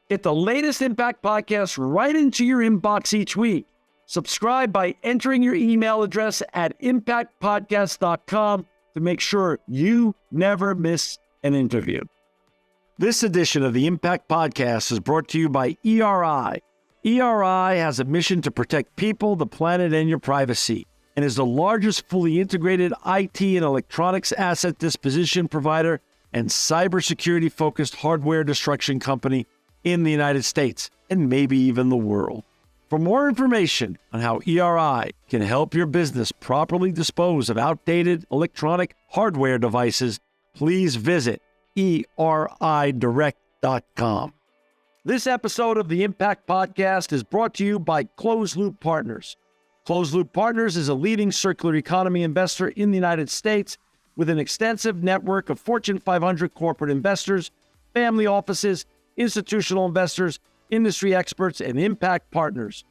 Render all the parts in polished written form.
Get the latest Impact podcast right into your inbox each week. Subscribe by entering your email address at impactpodcast.com to make sure you never miss an interview. This edition of the Impact Podcast is brought to you by ERI. ERI has a mission to protect people, the planet, and your privacy, and is the largest fully integrated IT and electronics asset disposition provider and cybersecurity-focused hardware destruction company in the United States, and maybe even the world. For more information on how ERI can help your business properly dispose of outdated electronic hardware devices, please visit eridirect.com. This episode of the Impact Podcast is brought to you by Closed Loop Partners. Closed Loop Partners is a leading circular economy investor in the United States with an extensive network of Fortune 500 corporate investors, family offices, institutional investors, industry experts, and impact partners.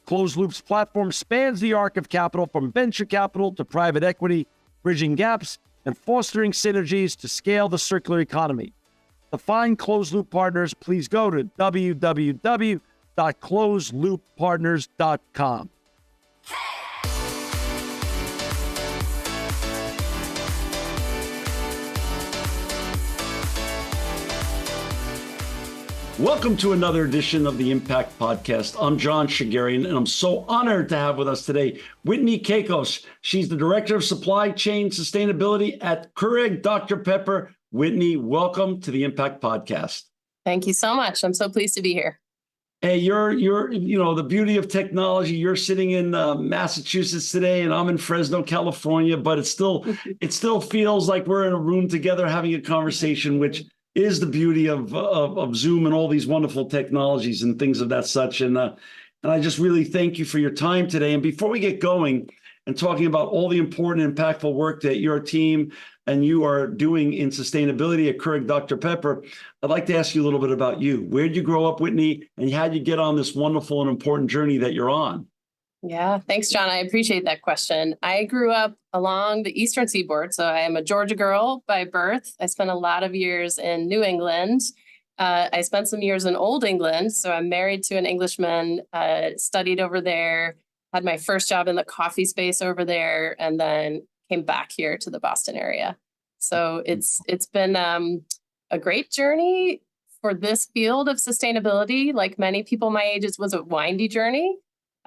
Closed Loop's platform spans the arc of capital from venture capital to private equity, bridging gaps and fostering synergies to scale the circular economy. To find Closed Loop Partners, please go to www.closedlooppartners.com. Welcome to another edition of the Impact Podcast. I'm John Shigarian, and I'm so honored to have with us today Whitney Kakos. She's the Director of Supply Chain Sustainability at Keurig Dr. Pepper. Whitney, welcome to the Impact Podcast. Thank you so much. I'm so pleased to be here. Hey, you're the beauty of technology. You're sitting in Massachusetts today, and I'm in Fresno, California, but it still feels like we're in a room together having a conversation, which is the beauty of Zoom and all these wonderful technologies and things of that such. And I just really thank you for your time today. And before we get going and talking about all the important, impactful work that your team and you are doing in sustainability at Keurig Dr. Pepper, I'd like to ask you a little bit about you. Where did you grow up, Whitney, and how did you get on this wonderful and important journey that you're on? Yeah, thanks, John. I appreciate that question. I grew up along the Eastern Seaboard, so I am a Georgia girl by birth. I spent a lot of years in New England. I spent some years in Old England, so I'm married to an Englishman, studied over there, had my first job in the coffee space over there, and then came back here to the Boston area. So it's been a great journey for this field of sustainability. Like many people my age, it was a windy journey.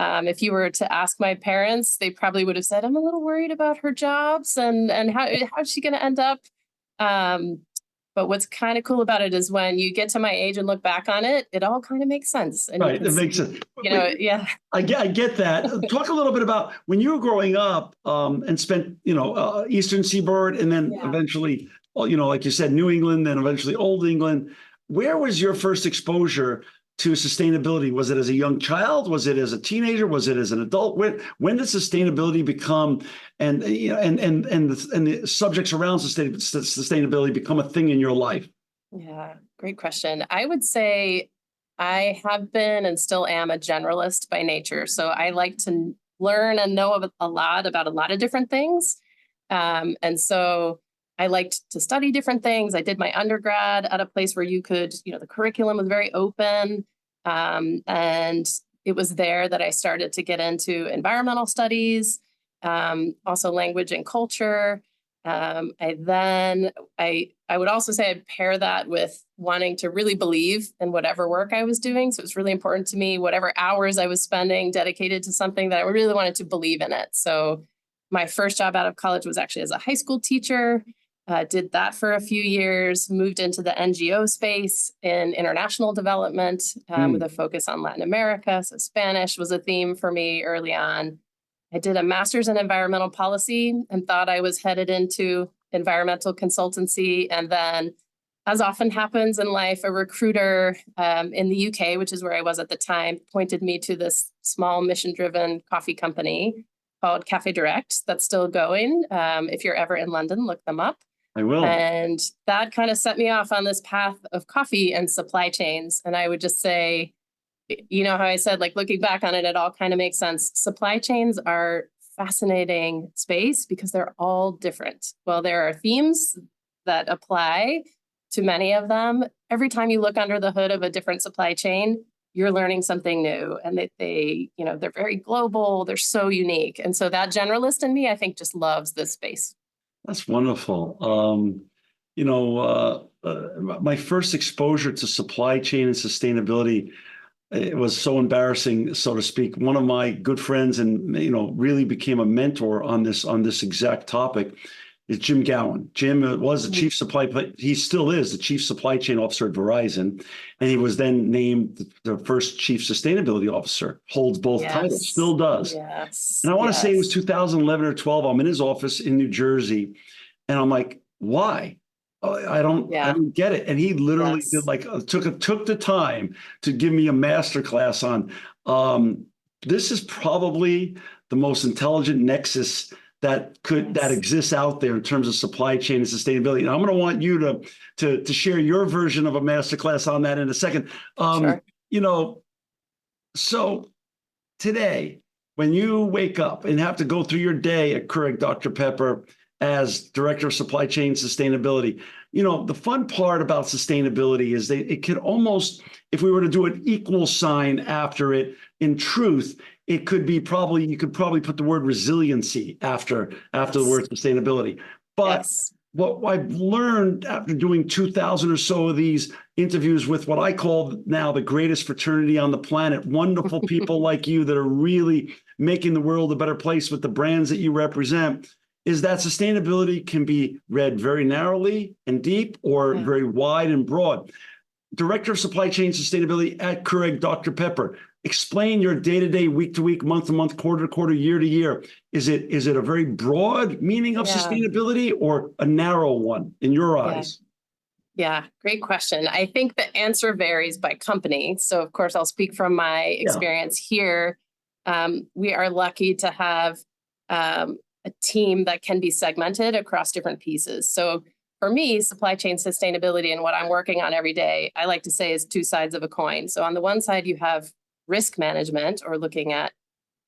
If you were to ask my parents, they probably would have said, I'm a little worried about her jobs and how's she going to end up? But what's kind of cool about it is when you get to my age and look back on it, it all kind of makes sense. And right. It makes sense. Yeah. I get that. Talk a little bit about when you were growing up and spent, Eastern Seaboard and then eventually, like you said, New England, then eventually Old England. Where was your first exposure to sustainability? Was it as a young child? Was it as a teenager? Was it as an adult? When did sustainability become and the subjects around sustainability become a thing in your life? Yeah, great question. I would say I have been and still am a generalist by nature. So I like to learn and know a lot about a lot of different things. And so I liked to study different things. I did my undergrad at a place where you could, the curriculum was very open. And it was there that I started to get into environmental studies, also language and culture. I would also say I'd pair that with wanting to really believe in whatever work I was doing. So it's really important to me, whatever hours I was spending dedicated to something, that I really wanted to believe in it. So my first job out of college was actually as a high school teacher. Did that for a few years, moved into the NGO space in international development with a focus on Latin America. So Spanish was a theme for me early on. I did a master's in environmental policy and thought I was headed into environmental consultancy. And then, as often happens in life, a recruiter in the UK, which is where I was at the time, pointed me to this small mission-driven coffee company called Cafe Direct that's still going. If you're ever in London, look them up. I will. And that kind of set me off on this path of coffee and supply chains. And I would just say, how I said, like looking back on it, it all kind of makes sense. Supply chains are fascinating space because they're all different. Well, there are themes that apply to many of them. every time you look under the hood of a different supply chain, you're learning something new, and that they're very global. They're so unique. And so that generalist in me, I think, just loves this space. That's wonderful. My first exposure to supply chain and sustainability, it was so embarrassing, so to speak. One of my good friends and really became a mentor on this exact topic is Jim Gowan. Jim was the he still is the chief supply chain officer at Verizon, and he was then named the first chief sustainability officer. Holds both titles, still does. Yes. And I want to say it was 2011 or 12. I'm in his office in New Jersey, and I'm like, why? I don't get it. And he literally did took the time to give me a master class on this is probably the most intelligent nexus that exists out there in terms of supply chain and sustainability. And I'm going to want you to share your version of a master class on that in a second. Sure. So today, when you wake up and have to go through your day at Keurig Dr. Pepper as Director of Supply Chain Sustainability, the fun part about sustainability is it could almost, if we were to do an equal sign after it, in truth, it could be you could probably put the word resiliency after the word sustainability. But what I've learned after doing 2,000 or so of these interviews with what I call now the greatest fraternity on the planet, wonderful people like you that are really making the world a better place with the brands that you represent, is that sustainability can be read very narrowly and deep or very wide and broad. Director of Supply Chain Sustainability at Keurig Dr. Pepper. Explain your day-to-day, week-to-week, month-to-month, quarter-to-quarter, year-to-year. Is it a very broad meaning of sustainability or a narrow one in your eyes? Yeah, great question. I think the answer varies by company. So, of course, I'll speak from my experience here. We are lucky to have a team that can be segmented across different pieces. So for me, supply chain sustainability and what I'm working on every day, I like to say is two sides of a coin. So on the one side, you have risk management, or looking at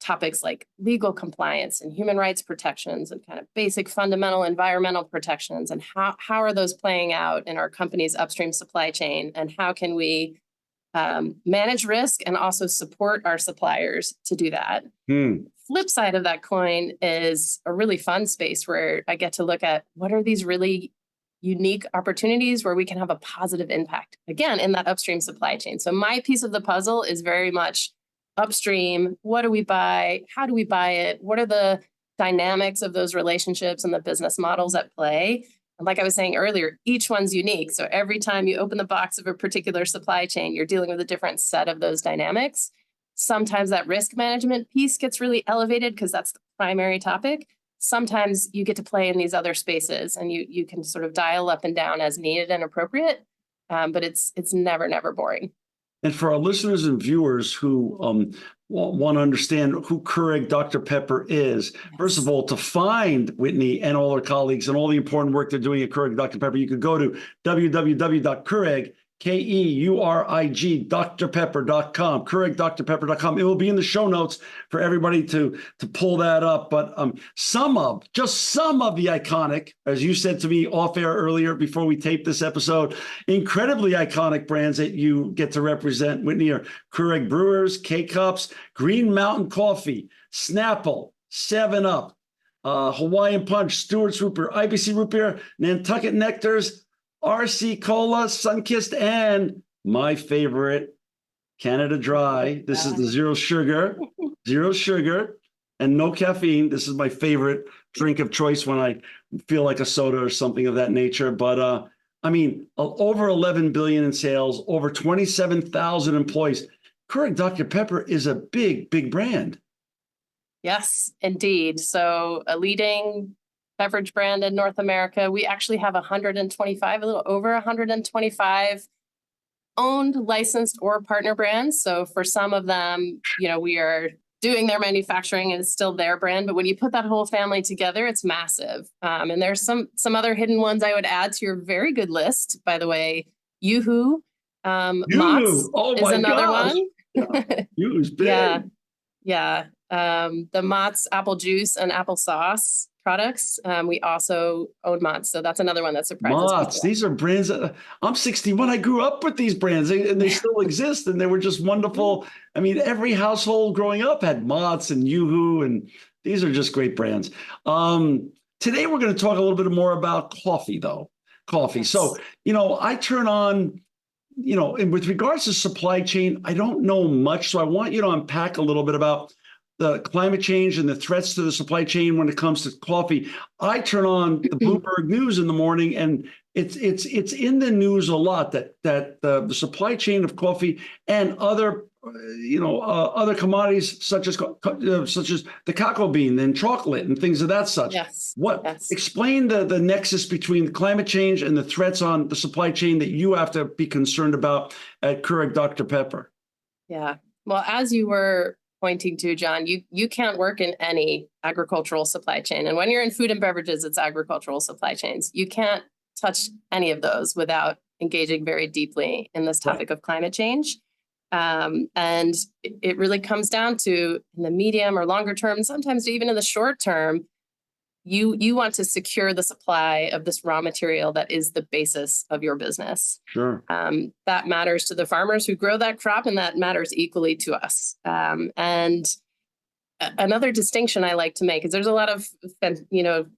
topics like legal compliance and human rights protections and kind of basic fundamental environmental protections, and how are those playing out in our company's upstream supply chain, and how can we manage risk and also support our suppliers to do that. Flip side of that coin is a really fun space where I get to look at what are these really unique opportunities where we can have a positive impact, again, in that upstream supply chain. So my piece of the puzzle is very much upstream. What do we buy? How do we buy it? What are the dynamics of those relationships and the business models at play? And like I was saying earlier, each one's unique. So every time you open the box of a particular supply chain, you're dealing with a different set of those dynamics. Sometimes that risk management piece gets really elevated because that's the primary topic. Sometimes you get to play in these other spaces, and you can sort of dial up and down as needed and appropriate. But it's never boring. And for our listeners and viewers who want to understand who Keurig Dr. Pepper is, first of all, to find Whitney and all her colleagues and all the important work they're doing at Keurig Dr. Pepper, you could go to www.keurig, Keurig, drpepper.com, keurigdrpepper.com. It will be in the show notes for everybody to pull that up. But just some of the iconic, as you said to me off air earlier before we taped this episode, incredibly iconic brands that you get to represent, Whitney, are Keurig Brewers, K-Cups, Green Mountain Coffee, Snapple, 7-Up, Hawaiian Punch, Stewart's Root Beer, IBC Root Beer, Nantucket Nectars, RC Cola, Sunkist, and my favorite, Canada Dry. This is the zero sugar, and no caffeine. This is my favorite drink of choice when I feel like a soda or something of that nature. But over 11 billion in sales, over 27,000 employees. Keurig Dr. Pepper is a big brand. Yes, indeed. So a leading beverage brand in North America. We actually have 125, a little over 125 owned, licensed, or partner brands. So for some of them, we are doing their manufacturing and it's still their brand. But when you put that whole family together, it's massive. And there's some other hidden ones I would add to your very good list. By the way, Yoo-Hoo, Mott's is another one. Yoo-Hoo's big. Yeah. The Mott's apple juice and applesauce products. We also own Mott's, so that's another one that surprises Mott's, people. these are brands that I'm 61. I grew up with these brands, and they still exist, and they were just wonderful. I mean, every household growing up had Mott's and Yoo-Hoo, and these are just great brands. Today, we're going to talk a little bit more about coffee, though. Coffee. Yes. So, I turn on, and with regards to supply chain, I don't know much. So I want you to unpack a little bit about the climate change and the threats to the supply chain when it comes to coffee. I turn on the Bloomberg News in the morning, and it's in the news a lot that the supply chain of coffee and other other commodities such as the cacao bean and chocolate and things of that such. Yes. Explain the nexus between climate change and the threats on the supply chain that you have to be concerned about at Keurig Dr. Pepper. Yeah. Well, as you were pointing to, John, you can't work in any agricultural supply chain. And when you're in food and beverages, it's agricultural supply chains. You can't touch any of those without engaging very deeply in this topic of climate change. And it really comes down to, in the medium or longer term, sometimes even in the short term, you want to secure the supply of this raw material that is the basis of your business. Sure. That matters to the farmers who grow that crop, and that matters equally to us. And another distinction I like to make is there's a lot of,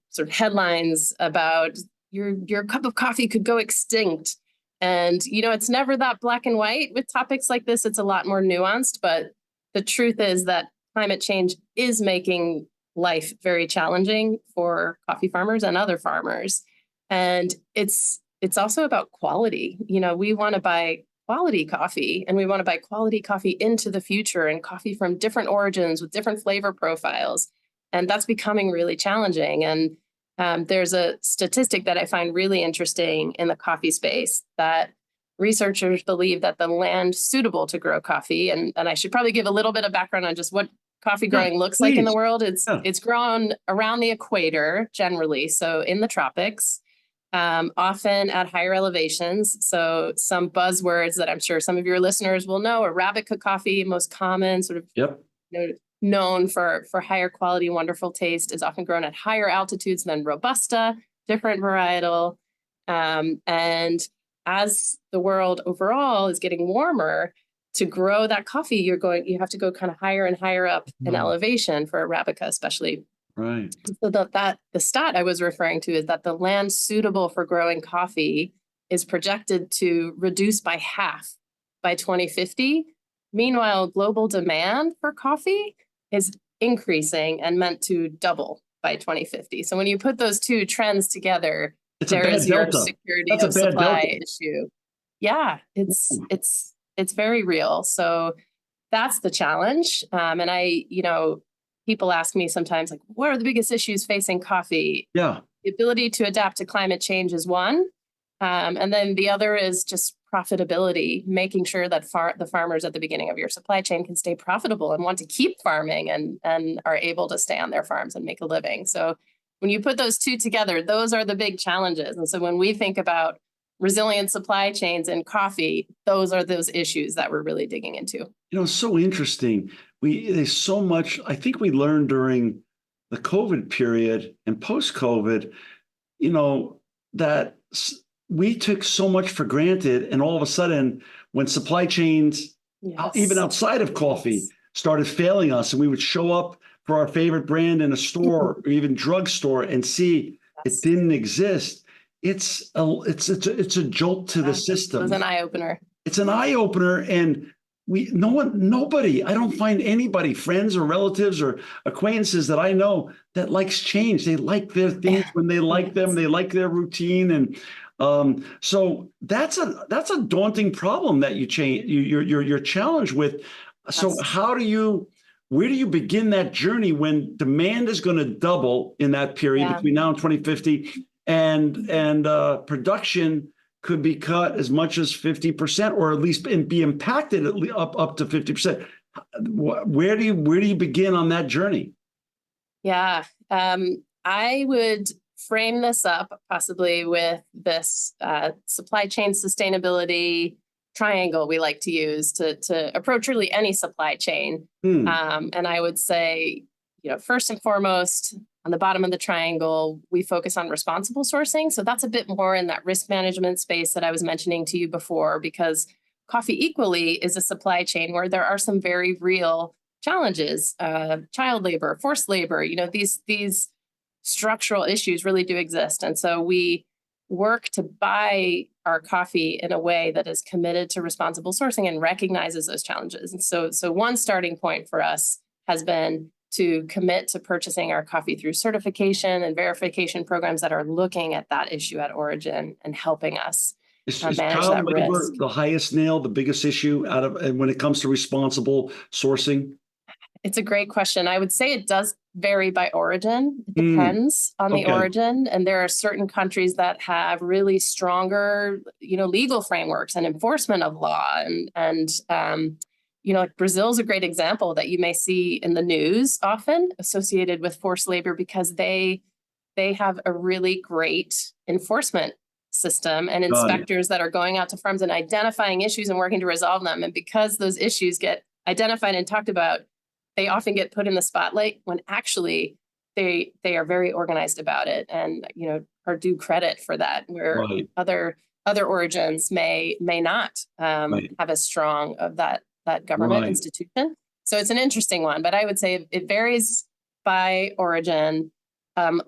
sort of headlines about your cup of coffee could go extinct. And, it's never that black and white with topics like this. It's a lot more nuanced. But the truth is that climate change is making life very challenging for coffee farmers and other farmers. And it's also about quality. We want to buy quality coffee, and we want to buy quality coffee into the future, and coffee from different origins with different flavor profiles. And that's becoming really challenging. And there's a statistic that I find really interesting in the coffee space, that researchers believe that the land suitable to grow coffee, and I should probably give a little bit of background on just what coffee growing looks like in the world. It's grown around the equator generally, so in the tropics, often at higher elevations. So some buzzwords that I'm sure some of your listeners will know: Arabica coffee, most common, sort of known for higher quality, wonderful taste, is often grown at higher altitudes than Robusta, different varietal. And as the world overall is getting warmer, to grow that coffee, you have to go kind of higher and higher up in elevation for Arabica, especially. Right. So the stat I was referring to is that the land suitable for growing coffee is projected to reduce by half by 2050. Meanwhile, global demand for coffee is increasing and meant to double by 2050. So when you put those two trends together, there is your security of supply issue. Yeah, it's very real. So that's the challenge. And people ask me sometimes, like, what are the biggest issues facing coffee? Yeah. The ability to adapt to climate change is one. And then the other is just profitability, making sure that the farmers at the beginning of your supply chain can stay profitable and want to keep farming and are able to stay on their farms and make a living. So when you put those two together, those are the big challenges. And so when we think about resilient supply chains in coffee, those are those issues that we're really digging into. So interesting. There's so much, I think we learned during the COVID period and post-COVID, that we took so much for granted. And all of a sudden, when supply chains, even outside of coffee, started failing us, and we would show up for our favorite brand in a store or even drugstore and see it didn't exist. It's a jolt to the system. It was an eye opener. It's an eye opener, and nobody. I don't find anybody, friends or relatives or acquaintances that I know, that likes change. They like their things when they like them. They like their routine, and so that's a daunting problem that you're challenged with. So where do you begin that journey when demand is going to double in that period between now and 2050? And production could be cut as much as 50%, or at least be impacted up to 50%. Where do you begin on that journey? Yeah, I would frame this up possibly with this supply chain sustainability triangle we like to use to approach really any supply chain. And I would say, first and foremost, on the bottom of the triangle, we focus on responsible sourcing. So that's a bit more in that risk management space that I was mentioning to you before, because coffee equally is a supply chain where there are some very real challenges, child labor, forced labor, these structural issues really do exist. And so we work to buy our coffee in a way that is committed to responsible sourcing and recognizes those challenges. And so one starting point for us has been to commit to purchasing our coffee through certification and verification programs that are looking at that issue at origin and helping us Is manage child that labor risk. the highest nail, the biggest issue when it comes to responsible sourcing? It's a great question. I would say it does vary by origin. It Mm, depends on the okay. origin. And there are certain countries that have really stronger, legal frameworks and enforcement of law. Like Brazil's a great example that you may see in the news often associated with forced labor, because they have a really great enforcement system and Got it. inspectors that are going out to farms and identifying issues and working to resolve them. And because those issues get identified and talked about, they often get put in the spotlight when actually they are very organized about it, and are due credit for that, where Right. other origins may not Right. have as strong of that government Right. institution. So it's an interesting one, but I would say it varies by origin.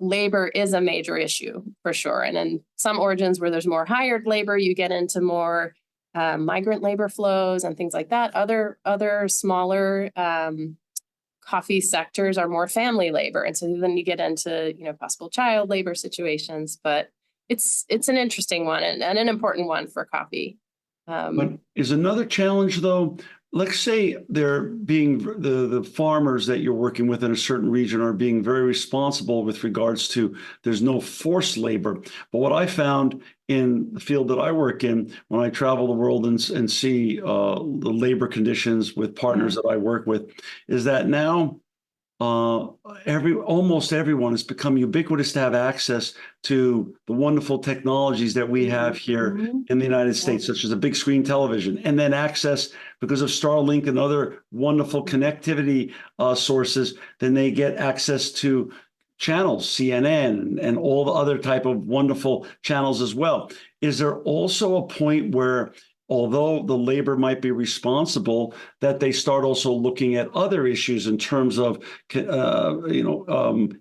Labor is a major issue for sure, and in some origins where there's more hired labor, you get into more migrant labor flows and things like that. Other smaller coffee sectors are more family labor. And so then you get into, possible child labor situations, but it's an interesting one and an important one for coffee. But is another challenge though, let's say they're being the farmers that you're working with in a certain region are being very responsible with regards to there's no forced labor. But what I found in the field that I work in, when I travel the world and see the labor conditions with partners that I work with, is that now almost everyone has become ubiquitous to have access to the wonderful technologies that we have here in the United States, such as a big screen television, and then access, because of Starlink and other wonderful connectivity sources, then they get access to channels, CNN, and all the other type of wonderful channels as well. Is there also a point where, although the labor might be responsible, that they start also looking at other issues in terms of,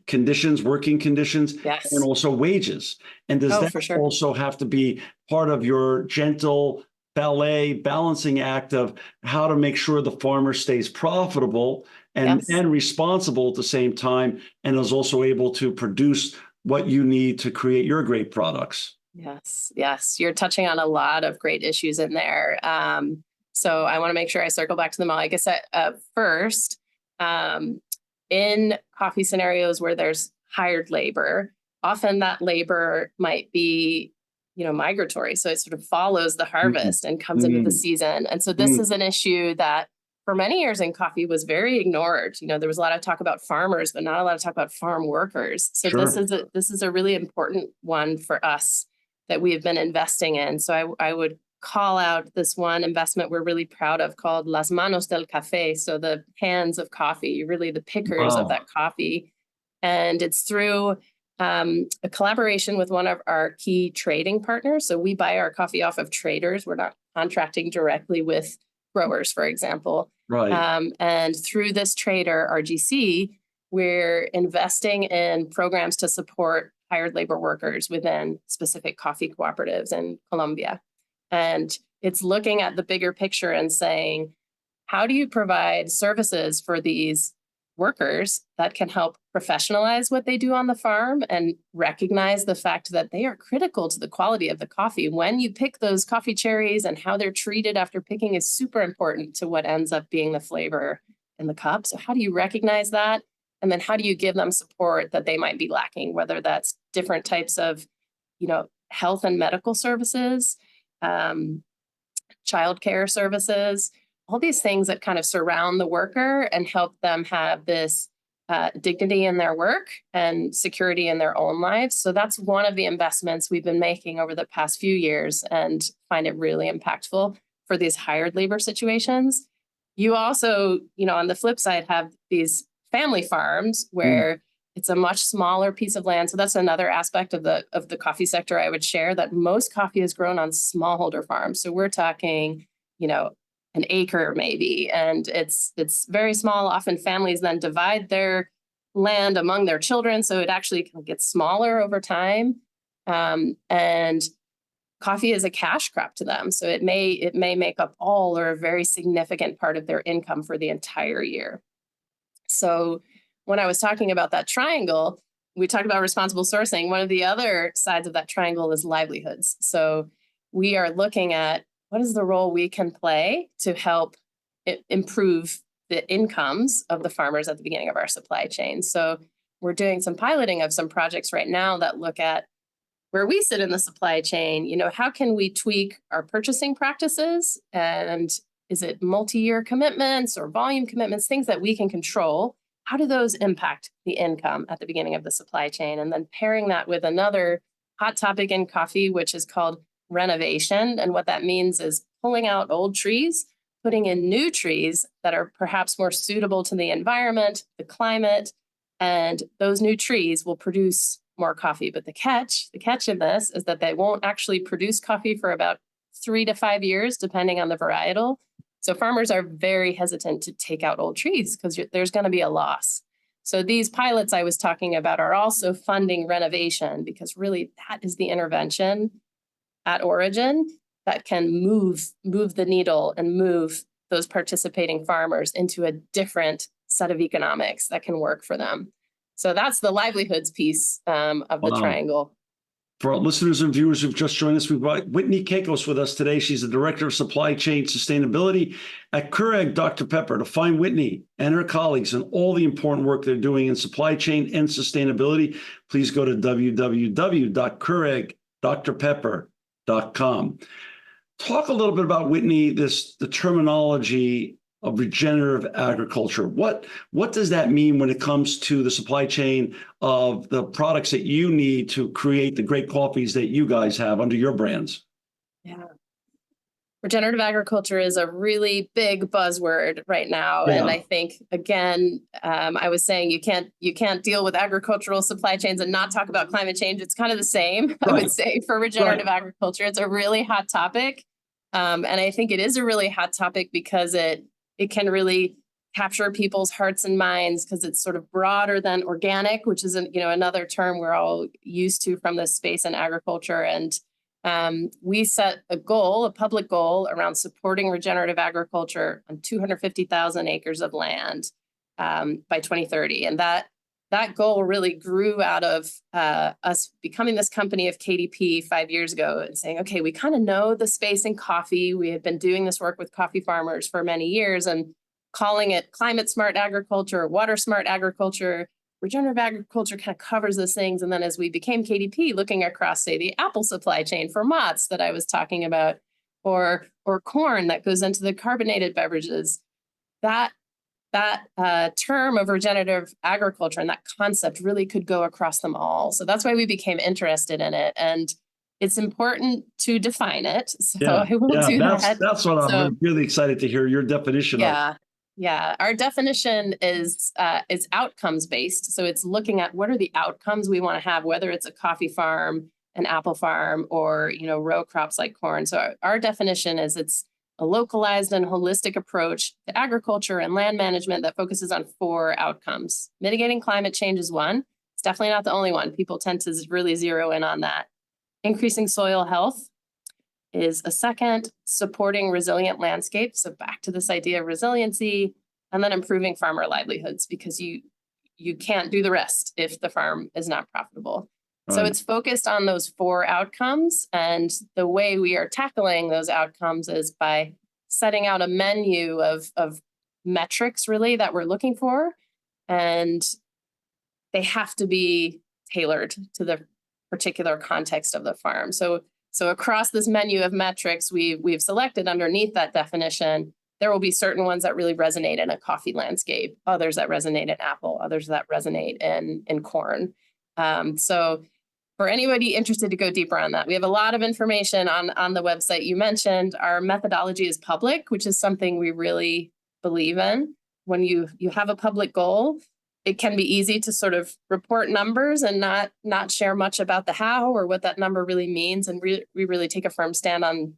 conditions, working conditions, Yes. and also wages? And does that for sure. also have to be part of your gentle ballet balancing act of how to make sure the farmer stays profitable and responsible at the same time, and is also able to produce what you need to create your great products? Yes. You're touching on a lot of great issues in there. So I want to make sure I circle back to them all. I guess first, in coffee scenarios where there's hired labor, often that labor might be, migratory. So it sort of follows the harvest and comes into the season. And so this is an issue that for many years in coffee was very ignored. There was a lot of talk about farmers, but not a lot of talk about farm workers. So this is a really important one for us that we have been investing in. So I would call out this one investment we're really proud of called Las Manos del Café. So the hands of coffee, really the pickers of that coffee. And it's through a collaboration with one of our key trading partners. So we buy our coffee off of traders. We're not contracting directly with growers, for example. Right. And through this trader, RGC, we're investing in programs to support hired labor workers within specific coffee cooperatives in Colombia. And it's looking at the bigger picture and saying, how do you provide services for these workers that can help professionalize what they do on the farm and recognize the fact that they are critical to the quality of the coffee? When you pick those coffee cherries, and how they're treated after picking is super important to what ends up being the flavor in the cup. So how do you recognize that? And then how do you give them support that they might be lacking, whether that's different types of, health and medical services, childcare services, all these things that kind of surround the worker and help them have this dignity in their work and security in their own lives. So that's one of the investments we've been making over the past few years, and find it really impactful for these hired labor situations. You also, on the flip side, have these family farms where It's a much smaller piece of land. So that's another aspect of the coffee sector I would share, that most coffee is grown on smallholder farms. So we're talking, an acre maybe, and it's very small. Often families then divide their land among their children, so it actually gets smaller over time. And coffee is a cash crop to them, so it may make up all or a very significant part of their income for the entire year. So when I was talking about that triangle, we talked about responsible sourcing. One of the other sides of that triangle is livelihoods. So we are looking at what is the role we can play to help improve the incomes of the farmers at the beginning of our supply chain. So we're doing some piloting of some projects right now that look at where we sit in the supply chain. How can we tweak our purchasing practices? And is it multi-year commitments or volume commitments, things that we can control? How do those impact the income at the beginning of the supply chain? And then pairing that with another hot topic in coffee, which is called renovation. And what that means is pulling out old trees, putting in new trees that are perhaps more suitable to the environment, the climate, and those new trees will produce more coffee. But the catch in this is that they won't actually produce coffee for about 3 to 5 years, depending on the varietal. So farmers are very hesitant to take out old trees because there's going to be a loss. So these pilots I was talking about are also funding renovation, because really that is the intervention at origin that can move the needle and move those participating farmers into a different set of economics that can work for them. So that's the livelihoods piece of the triangle. For our listeners and viewers who've just joined us, we've got Whitney Kakos with us today. She's the Director of Supply Chain Sustainability at Keurig Dr. Pepper. To find Whitney and her colleagues and all the important work they're doing in supply chain and sustainability, please go to www.keurigdrpepper.com. Talk a little bit about, Whitney, the terminology of regenerative agriculture. What does that mean when it comes to the supply chain of the products that you need to create the great coffees that you guys have under your brands? Yeah. Regenerative agriculture is a really big buzzword right now. Yeah. And I think, again, I was saying you can't deal with agricultural supply chains and not talk about climate change. It's kind of the same, right. I would say, for regenerative agriculture. It's a really hot topic. And I think it is a really hot topic because it can really capture people's hearts and minds, because it's sort of broader than organic, which is another term we're all used to from this space in agriculture. And we set a public goal around supporting regenerative agriculture on 250,000 acres of land by 2030. And that goal really grew out of us becoming this company of KDP 5 years ago and saying, okay, we kind of know the space in coffee. We have been doing this work with coffee farmers for many years and calling it climate smart agriculture, water smart agriculture. Regenerative agriculture kind of covers those things. And then as we became KDP, looking across, say, the apple supply chain for Mott's that I was talking about, or corn that goes into the carbonated beverages, that term of regenerative agriculture and that concept really could go across them all. So that's why we became interested in it. And it's important to define it. So I will do that. That's what I'm really excited to hear your definition of. Yeah. Our definition is outcomes based. So it's looking at what are the outcomes we want to have, whether it's a coffee farm, an apple farm, or, row crops like corn. So our definition is it's a localized and holistic approach to agriculture and land management that focuses on 4 outcomes. Mitigating climate change is one. It's definitely not the only one. People tend to really zero in on that. Increasing soil health is a second. Supporting resilient landscapes. So back to this idea of resiliency. And then improving farmer livelihoods, because you can't do the rest if the farm is not profitable. So it's focused on those 4 outcomes. And the way we are tackling those outcomes is by setting out a menu of metrics, really, that we're looking for. And they have to be tailored to the particular context of the farm. So across this menu of metrics we've selected underneath that definition, there will be certain ones that really resonate in a coffee landscape, others that resonate in apple, others that resonate in corn. So for anybody interested to go deeper on that, we have a lot of information on the website. You mentioned our methodology is public, which is something we really believe in. When you have a public goal, it can be easy to sort of report numbers and not share much about the how or what that number really means. And we really take a firm stand on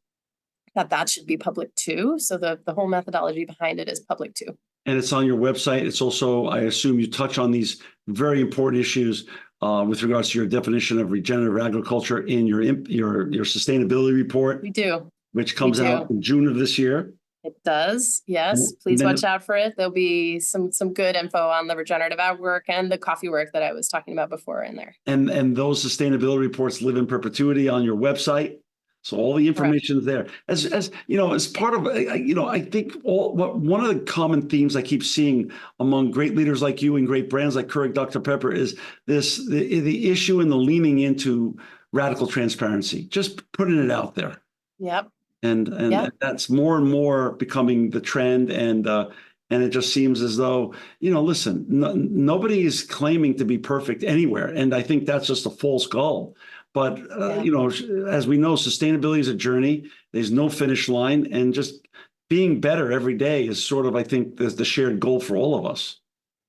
that should be public too. So the whole methodology behind it is public too. And it's on your website. It's also, I assume you touch on these very important issues with regards to your definition of regenerative agriculture in your sustainability report. We do. Which comes out in June of this year. It does. Yes. Please watch out for it. There'll be some good info on the regenerative ag work and the coffee work that I was talking about before in there. And those sustainability reports live in perpetuity on your website. So all the information is there. As you know, as part of, I think one of the common themes I keep seeing among great leaders like you and great brands like Keurig, Dr. Pepper is the issue and the leaning into radical transparency, just putting it out there. Yep. And that's more and more becoming the trend. And it just seems as though, listen, nobody is claiming to be perfect anywhere. And I think that's just a false goal. But, as we know, sustainability is a journey. There's no finish line. And just being better every day is sort of, I think, the shared goal for all of us.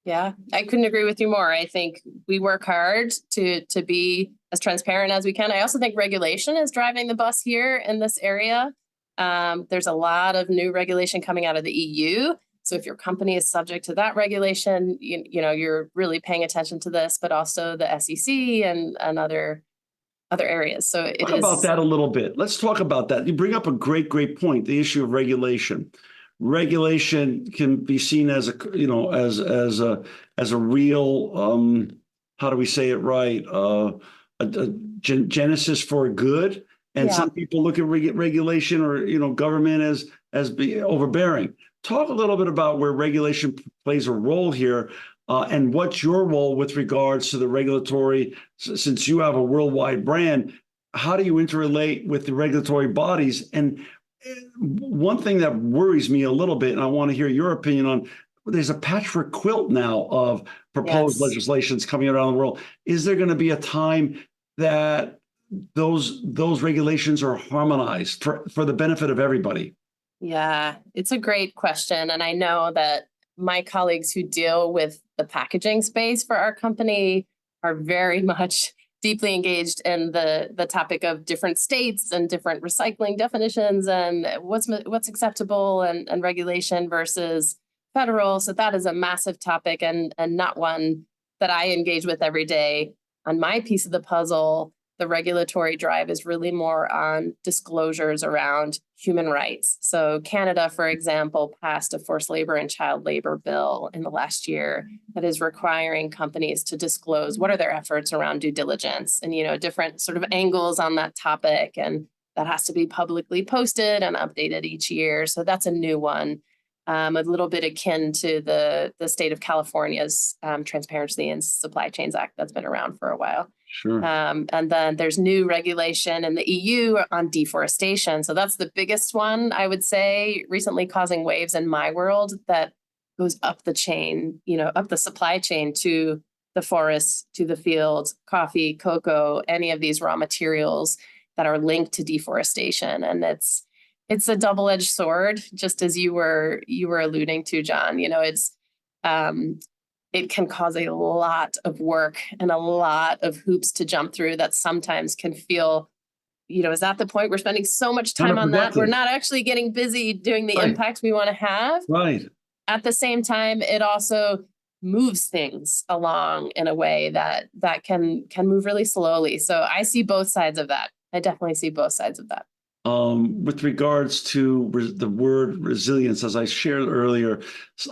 Yeah, I couldn't agree with you more. I think we work hard to be as transparent as we can. I also think regulation is driving the bus here in this area. There's a lot of new regulation coming out of the EU. So if your company is subject to that regulation, you're really paying attention to this, but also the SEC and other areas. So talk about that a little bit. Let's talk about that. You bring up a great point, the issue of regulation. Regulation can be seen as a real, how do we say it right? A genesis for good. And some people look at regulation or, government as being overbearing. Talk a little bit about where regulation plays a role here and what's your role with regards to the regulatory, since you have a worldwide brand, how do you interrelate with the regulatory bodies? And one thing that worries me a little bit, and I want to hear your opinion on, there's a patchwork quilt now of proposed legislations coming around the world. Is there going to be a time that those regulations are harmonized for the benefit of everybody? Yeah, it's a great question. And I know that my colleagues who deal with the packaging space for our company are very much deeply engaged in the topic of different states and different recycling definitions and what's acceptable and regulation versus federal. So that is a massive topic and not one that I engage with every day. On my piece of the puzzle, the regulatory drive is really more on disclosures around human rights. So Canada, for example, passed a forced labor and child labor bill in the last year that is requiring companies to disclose what are their efforts around due diligence and, different sort of angles on that topic. And that has to be publicly posted and updated each year. So that's a new one. A little bit akin to the state of California's Transparency in Supply Chains Act that's been around for a while. Sure. And then there's new regulation in the EU on deforestation. So that's the biggest one, I would say, recently causing waves in my world that goes up the chain, up the supply chain to the forests, to the fields, coffee, cocoa, any of these raw materials that are linked to deforestation. And it's a double-edged sword, just as you were alluding to, John. It can cause a lot of work and a lot of hoops to jump through that sometimes can feel, is that the point? We're spending so much time on that. We're not actually getting busy doing the impact we want to have. Right. At the same time, it also moves things along in a way that can move really slowly. So I see both sides of that. I definitely see both sides of that. With regards to the word resilience, as I shared earlier,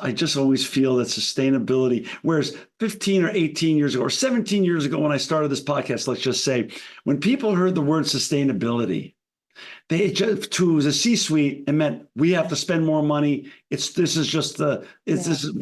I just always feel that sustainability, whereas 15 or 18 years ago or 17 years ago when I started this podcast, let's just say, when people heard the word sustainability, to the C-suite, it meant we have to spend more money. This is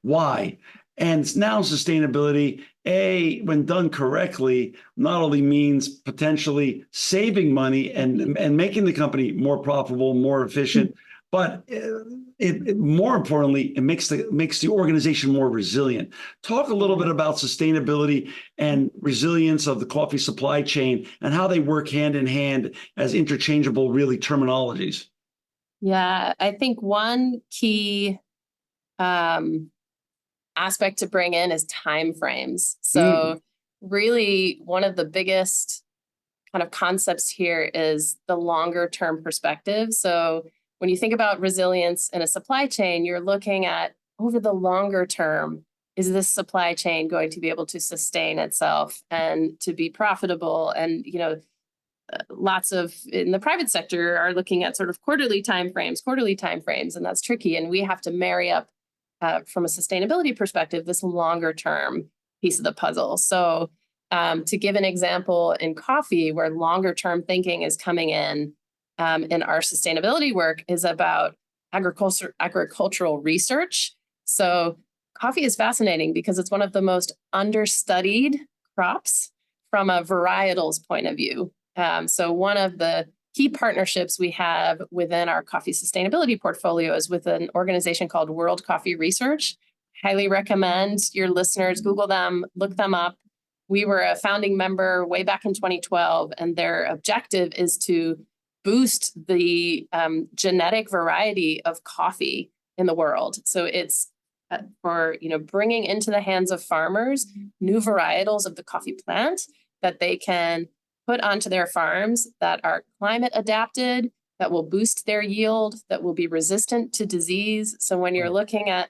why. And now sustainability, when done correctly, not only means potentially saving money and making the company more profitable, more efficient, but it more importantly, it makes the organization more resilient. Talk a little bit about sustainability and resilience of the coffee supply chain and how they work hand in hand as interchangeable, really, terminologies. Yeah, I think one key aspect to bring in is time frames. So really one of the biggest kind of concepts here is the longer term perspective. So when you think about resilience in a supply chain, you're looking at over the longer term, is this supply chain going to be able to sustain itself and to be profitable? And, lots of in the private sector are looking at sort of quarterly timeframes, and that's tricky. And we have to marry up from a sustainability perspective, this longer term piece of the puzzle. So to give an example in coffee, where longer term thinking is coming in our sustainability work is about agricultural research. So coffee is fascinating because it's one of the most understudied crops from a varietals point of view. So one of the key partnerships we have within our coffee sustainability portfolio is with an organization called World Coffee Research. Highly recommend your listeners Google them, look them up. We were a founding member way back in 2012, and their objective is to boost the genetic variety of coffee in the world. So it's for bringing into the hands of farmers new varietals of the coffee plant that they can put onto their farms that are climate adapted, that will boost their yield, that will be resistant to disease. So when you're looking at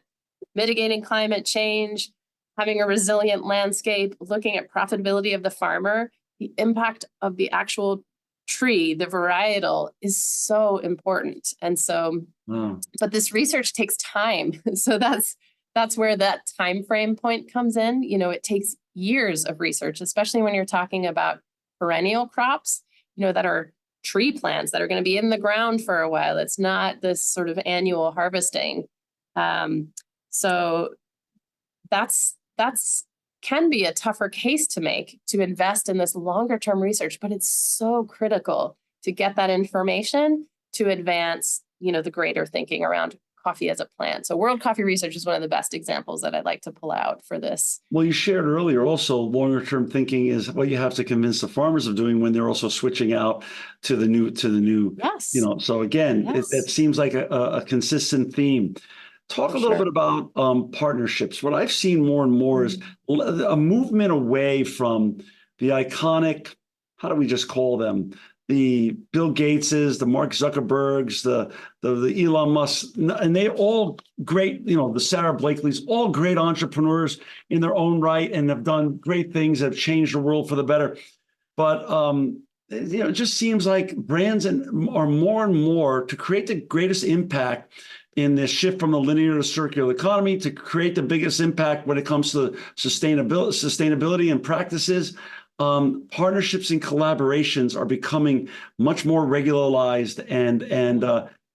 mitigating climate change, having a resilient landscape, looking at profitability of the farmer, the impact of the actual tree, the varietal, is so important. And so, but this research takes time. So that's where that time frame point comes in. It takes years of research, especially when you're talking about perennial crops, that are tree plants that are going to be in the ground for a while. It's not this sort of annual harvesting. So that's can be a tougher case to make, to invest in this longer term research, but it's so critical to get that information to advance, the greater thinking around coffee as a plant. So World Coffee Research is one of the best examples that I'd like to pull out for this. Well, you shared earlier also longer term thinking is what you have to convince the farmers of doing when they're also switching out to the new. Yes. So again, Yes. it seems like a consistent theme. Talk a little bit about partnerships. What I've seen more and more is a movement away from the iconic, how do we just call them? The Bill Gateses, the Mark Zuckerbergs, the Elon Musk, and they all great, the Sarah Blakeleys, all great entrepreneurs in their own right and have done great things, have changed the world for the better. But it just seems like brands are more and more to create the greatest impact in this shift from the linear to circular economy, to create the biggest impact when it comes to sustainability and practices. Partnerships and collaborations are becoming much more regularized and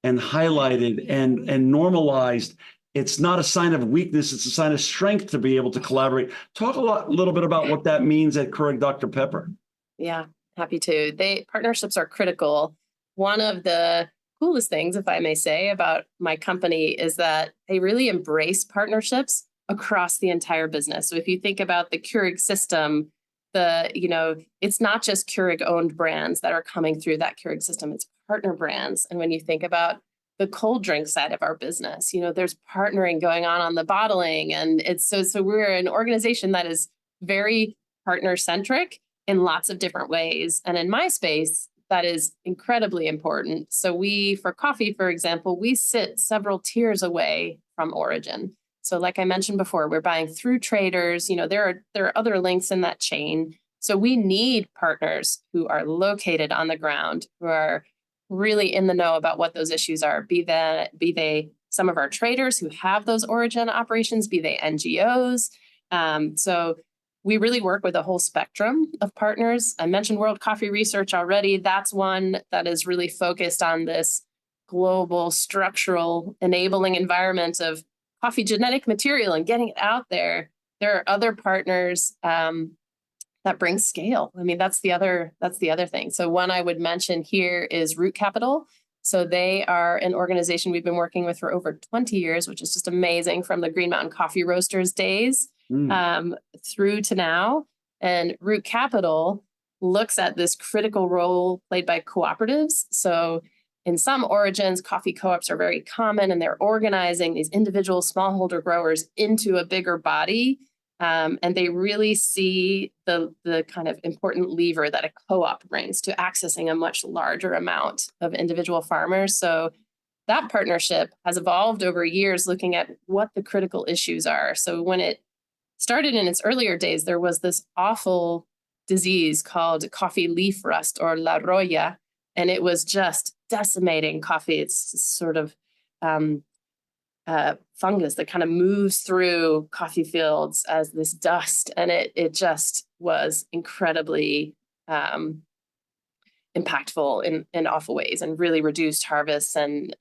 highlighted and normalized. It's not a sign of weakness; it's a sign of strength to be able to collaborate. Talk a little bit about what that means at Keurig Dr. Pepper. Yeah, happy to. Partnerships are critical. One of the coolest things, if I may say, about my company is that they really embrace partnerships across the entire business. So if you think about the Keurig system, it's not just Keurig owned brands that are coming through that Keurig system, it's partner brands. And when you think about the cold drink side of our business, there's partnering going on the bottling. And it's so we're an organization that is very partner centric in lots of different ways. And in my space, that is incredibly important. So for coffee, for example, we sit several tiers away from origin. So like I mentioned before, we're buying through traders. There are other links in that chain. So we need partners who are located on the ground, who are really in the know about what those issues are, be they some of our traders who have those origin operations, be they NGOs. So we really work with a whole spectrum of partners. I mentioned World Coffee Research already. That's one that is really focused on this global structural enabling environment of coffee genetic material and getting it out there. There are other partners that bring scale. I mean, that's the other thing. So one I would mention here is Root Capital. So they are an organization we've been working with for over 20 years, which is just amazing, from the Green Mountain Coffee Roasters days through to now. And Root Capital looks at this critical role played by cooperatives. So in some origins, coffee co-ops are very common, and they're organizing these individual smallholder growers into a bigger body. And they really see the kind of important lever that a co-op brings to accessing a much larger amount of individual farmers. So that partnership has evolved over years, looking at what the critical issues are. So when it started in its earlier days, there was this awful disease called coffee leaf rust, or La Roya, and it was just decimating coffee. It's sort of fungus that kind of moves through coffee fields as this dust, and it just was incredibly impactful in awful ways, and really reduced harvests. And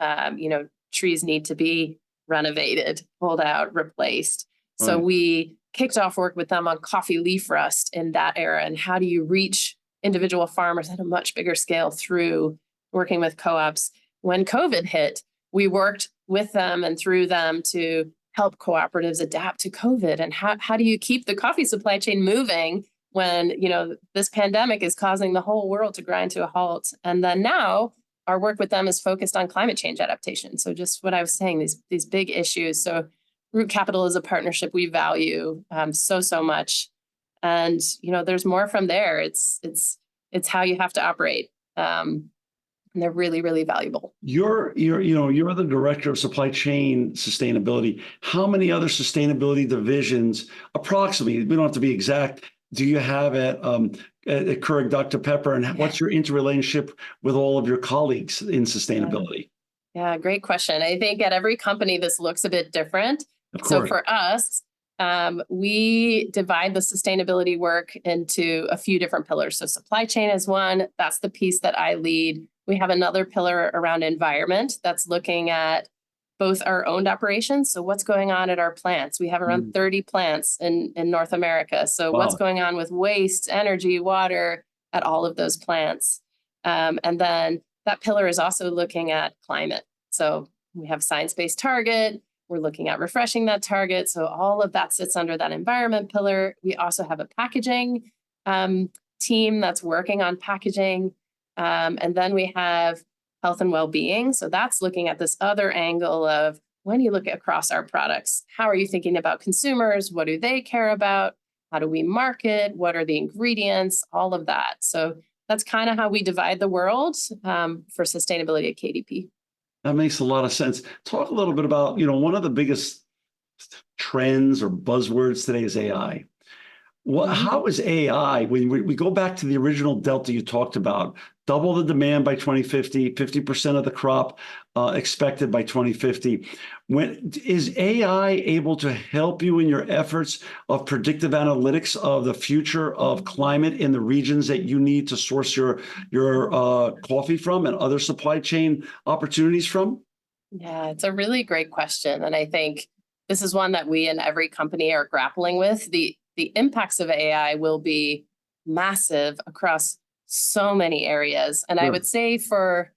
trees need to be renovated, pulled out, replaced. So Right. we kicked off work with them on coffee leaf rust in that era, and how do you reach individual farmers at a much bigger scale through working with co-ops. When COVID hit, we worked with them and through them to help cooperatives adapt to COVID. And how do you keep the coffee supply chain moving when this pandemic is causing the whole world to grind to a halt? And then now our work with them is focused on climate change adaptation. So just what I was saying, these big issues. So Root Capital is a partnership we value so much. And there's more from there. It's how you have to operate. And they're really, really valuable. You're the director of supply chain sustainability. How many other sustainability divisions, approximately, we don't have to be exact, do you have at Keurig Dr. Pepper, and what's your interrelationship with all of your colleagues in sustainability? Yeah, great question. I think at every company, this looks a bit different. Of course. So for us, we divide the sustainability work into a few different pillars. So supply chain is one. That's the piece that I lead. We have another pillar around environment that's looking at both our owned operations. So what's going on at our plants? We have around 30 plants in North America. So what's going on with waste, energy, water at all of those plants? And then that pillar is also looking at climate. So we have science-based target. We're looking at refreshing that target. So all of that sits under that environment pillar. We also have a packaging team that's working on packaging. And then we have health and well-being. So that's looking at this other angle of, when you look across our products, how are you thinking about consumers? What do they care about? How do we market? What are the ingredients? All of that. So that's kind of how we divide the world for sustainability at KDP. That makes a lot of sense. Talk a little bit about, one of the biggest trends or buzzwords today is AI. How is AI, when we go back to the original Delta you talked about, double the demand by 2050, 50% of the crop expected by 2050. Is AI able to help you in your efforts of predictive analytics of the future of climate in the regions that you need to source your coffee from and other supply chain opportunities from? Yeah, it's a really great question. And I think this is one that we in every company are grappling with. The impacts of AI will be massive across so many areas. And I would say for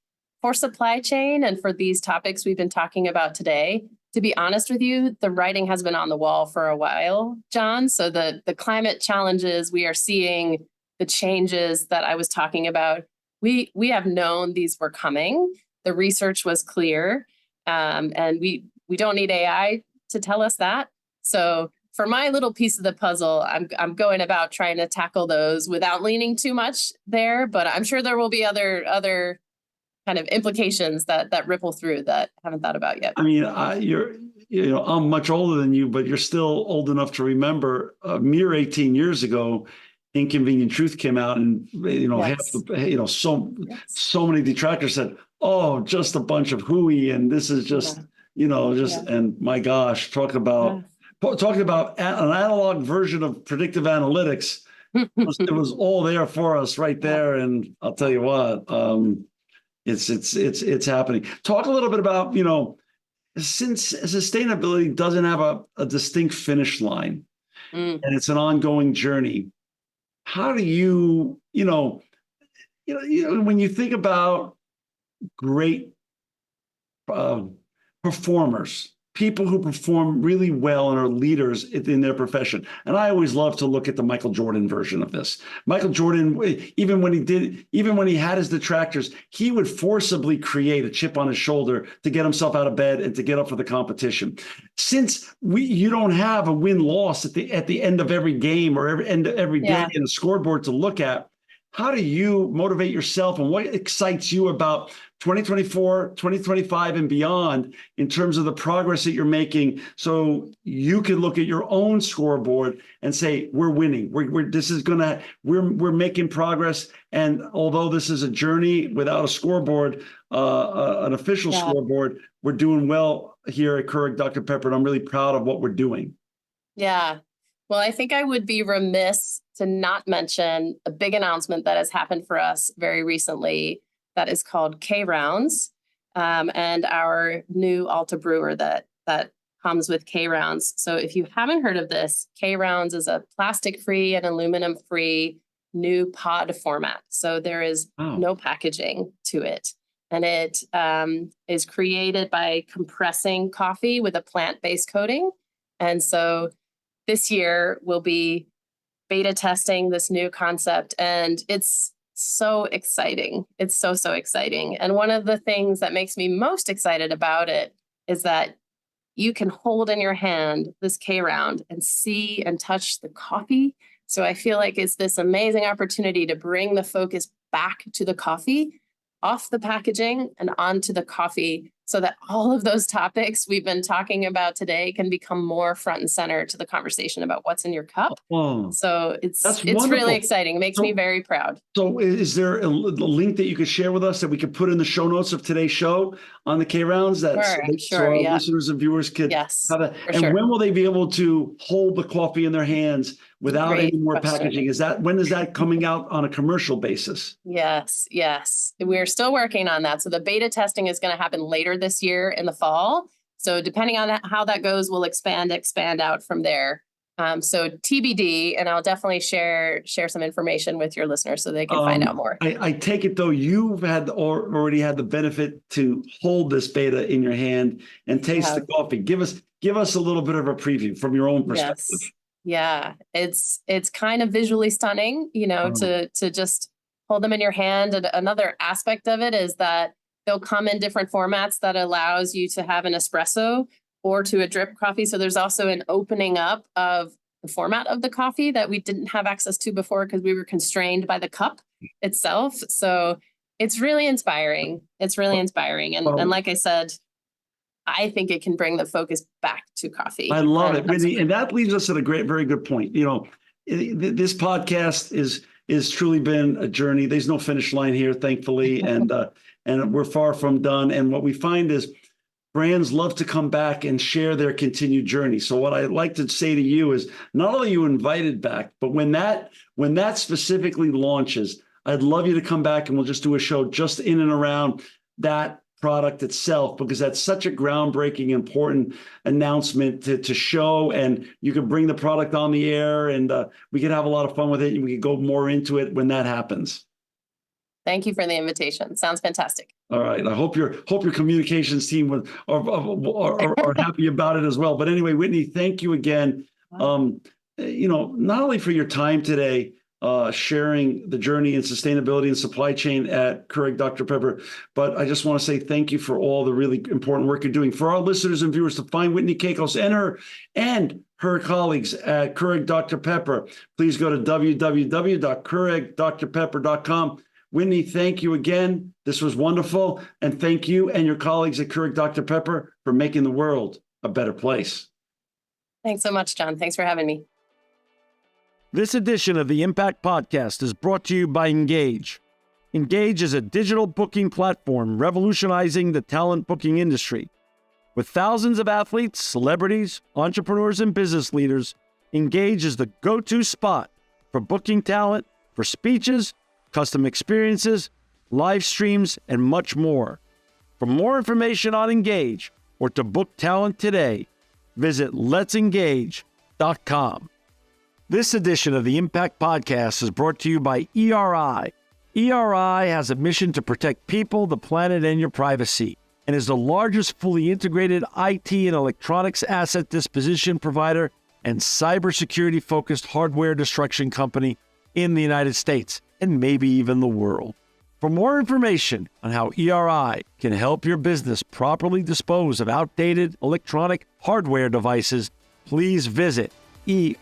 supply chain and for these topics we've been talking about today, to be honest with you, the writing has been on the wall for a while, John. So the climate challenges we are seeing, the changes that I was talking about, we have known these were coming. The research was clear, and we don't need AI to tell us that. So for my little piece of the puzzle, I'm going about trying to tackle those without leaning too much there, but I'm sure there will be other kind of implications that ripple through that I haven't thought about yet. I mean, I'm much older than you, but you're still old enough to remember a mere 18 years ago, Inconvenient Truth came out, and so many detractors said, "Oh, just a bunch of hooey," and this is just and my gosh, talking about an analog version of predictive analytics. It was all there for us right there, and I'll tell you what, it's happening. Talk a little bit about since sustainability doesn't have a distinct finish line, and it's an ongoing journey. How do you when you think about great performers, people who perform really well and are leaders in their profession. And I always love to look at the Michael Jordan version of this. Michael Jordan, even when he had his detractors, he would forcibly create a chip on his shoulder to get himself out of bed and to get up for the competition. Since you don't have a win-loss at the end of every game or every day in a scoreboard to look at, how do you motivate yourself, and what excites you about 2024, 2025, and beyond in terms of the progress that you're making, so you can look at your own scoreboard and say, we're winning. We're making progress. And although this is a journey without a scoreboard, an official scoreboard, we're doing well here at Keurig Dr. Pepper, and I'm really proud of what we're doing. Yeah. Well, I think I would be remiss to not mention a big announcement that has happened for us very recently that is called K-Rounds, and our new Alta brewer that comes with K-Rounds. So if you haven't heard of this, K-Rounds is a plastic-free and aluminum-free new pod format. So there is no packaging to it. And it is created by compressing coffee with a plant-based coating. And so this year we'll be beta testing this new concept, and it's so exciting. It's so exciting. And one of the things that makes me most excited about it is that you can hold in your hand this K-Round and see and touch the coffee. So I feel like it's this amazing opportunity to bring the focus back to the coffee, off the packaging and onto the coffee, so that all of those topics we've been talking about today can become more front and center to the conversation about what's in your cup. So it's really exciting. It makes me very proud. So is there a link that you could share with us that we could put in the show notes of today's show on the K-Rounds? So our listeners and viewers could have that. And when will they be able to hold the coffee in their hands without any more packaging? When is that coming out on a commercial basis? Yes. We're still working on that. So the beta testing is going to happen later this year in the fall. So depending on how that goes, we'll expand out from there. So TBD, and I'll definitely share some information with your listeners so they can find out more. I take it, though, you've already had the benefit to hold this beta in your hand and taste the coffee. Give us a little bit of a preview from your own perspective. Yes. Yeah, it's kind of visually stunning, to just hold them in your hand. And another aspect of it is that they'll come in different formats that allows you to have an espresso or to a drip coffee. So there's also an opening up of the format of the coffee that we didn't have access to before because we were constrained by the cup itself. So it's really inspiring. And like I said, I think it can bring the focus back to coffee. I love it, Whitney. And that leads us at a very good point. This podcast is truly been a journey. There's no finish line here, thankfully. And we're far from done. And what we find is brands love to come back and share their continued journey. So what I'd like to say to you is not only are you invited back, but when that specifically launches, I'd love you to come back and we'll just do a show just in and around that product itself, because that's such a groundbreaking, important announcement to show, and you can bring the product on the air and we could have a lot of fun with it, and we could go more into it when that happens. Thank you for the invitation. Sounds fantastic. All right. I hope your communications team are happy about it as well. But anyway, Whitney, thank you again. Wow. Not only for your time today, sharing the journey in sustainability and supply chain at Keurig Dr. Pepper, but I just want to say thank you for all the really important work you're doing. For our listeners and viewers, to find Whitney Kakos and her colleagues at Keurig Dr. Pepper, please go to www.keurigdrpepper.com. Whitney, thank you again. This was wonderful. And thank you and your colleagues at Keurig Dr. Pepper for making the world a better place. Thanks so much, John. Thanks for having me. This edition of the Impact Podcast is brought to you by Engage. Engage is a digital booking platform revolutionizing the talent booking industry. With thousands of athletes, celebrities, entrepreneurs, and business leaders, Engage is the go-to spot for booking talent, for speeches, custom experiences, live streams, and much more. For more information on Engage or to book talent today, visit letsengage.com. This edition of the Impact Podcast is brought to you by ERI. ERI has a mission to protect people, the planet, and your privacy. and is the largest fully integrated IT and electronics asset disposition provider and cybersecurity-focused hardware destruction company in the United States and maybe even the world. For more information on how ERI can help your business properly dispose of outdated electronic hardware devices, please visit eridirect.com.